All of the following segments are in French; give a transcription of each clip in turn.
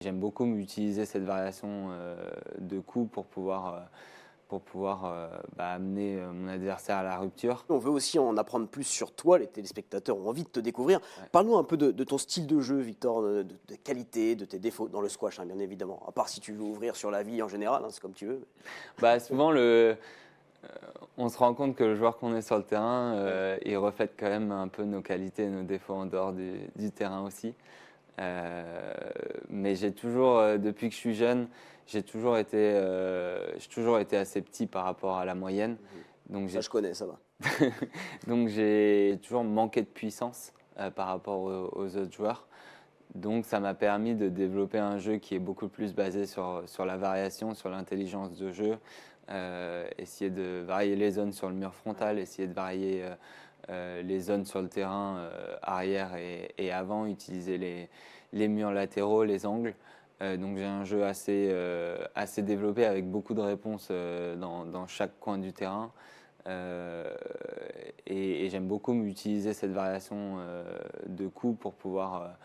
J'aime beaucoup utiliser cette variation de coups pour pouvoir amener mon adversaire à la rupture. On veut aussi en apprendre plus sur toi, les téléspectateurs ont envie de te découvrir. Ouais. Parle-nous un peu de ton style de jeu, Victor, de tes qualités, de tes défauts dans le squash, hein, bien évidemment. À part si tu veux ouvrir sur la vie en général, hein, c'est comme tu veux. Souvent, on se rend compte que le joueur qu'on est sur le terrain, il reflète quand même un peu nos qualités et nos défauts en dehors du terrain aussi. Mais j'ai toujours, depuis que je suis jeune, j'ai toujours été assez petit par rapport à la moyenne. Donc Ça, je connais, ça va. donc j'ai toujours manqué de puissance par rapport aux autres joueurs. Donc ça m'a permis de développer un jeu qui est beaucoup plus basé sur la variation, sur l'intelligence de jeu, essayer de varier les zones sur le mur frontal, essayer de varier les zones sur le terrain arrière et avant, utiliser les murs latéraux, les angles. Donc j'ai un jeu assez développé avec beaucoup de réponses dans chaque coin du terrain. Et j'aime beaucoup utiliser cette variation de coups pour pouvoir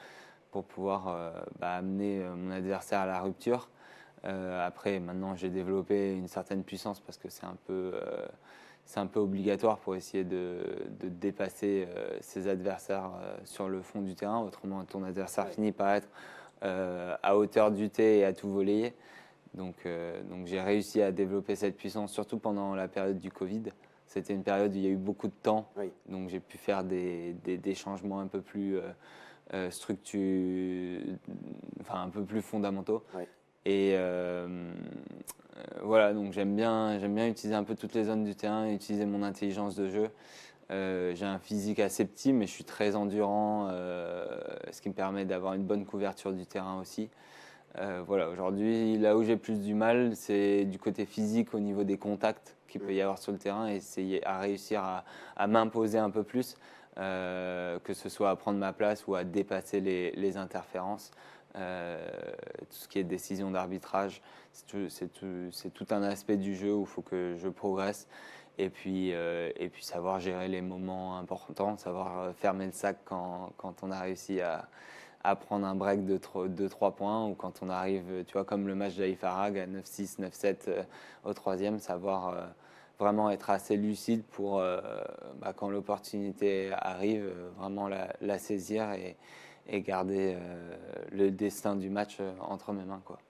amener mon adversaire à la rupture. Après, maintenant, j'ai développé une certaine puissance parce que c'est un peu obligatoire pour essayer de dépasser ses adversaires sur le fond du terrain. Autrement, ton adversaire finit par être à hauteur du tee et à tout voler. Donc j'ai réussi à développer cette puissance, surtout pendant la période du Covid. C'était une période où il y a eu beaucoup de temps, Oui. donc j'ai pu faire des changements un peu plus un peu plus fondamentaux. Oui. Et voilà, donc j'aime bien utiliser un peu toutes les zones du terrain, utiliser mon intelligence de jeu. J'ai un physique assez petit, mais je suis très endurant, ce qui me permet d'avoir une bonne couverture du terrain aussi. Voilà, aujourd'hui, là où j'ai plus du mal, c'est du côté physique au niveau des contacts qu'il peut y avoir sur le terrain, et essayer à réussir à m'imposer un peu plus, que ce soit à prendre ma place ou à dépasser les interférences. Tout ce qui est décision d'arbitrage, c'est tout un aspect du jeu où il faut que je progresse. Et puis savoir gérer les moments importants, savoir fermer le sac quand on a réussi à prendre un break de 2-3 points, ou quand on arrive, tu vois, comme le match d'Ali Farag à 9-6, 9-7 au troisième, savoir vraiment être assez lucide pour, quand l'opportunité arrive, vraiment la saisir et garder le destin du match entre mes mains, quoi.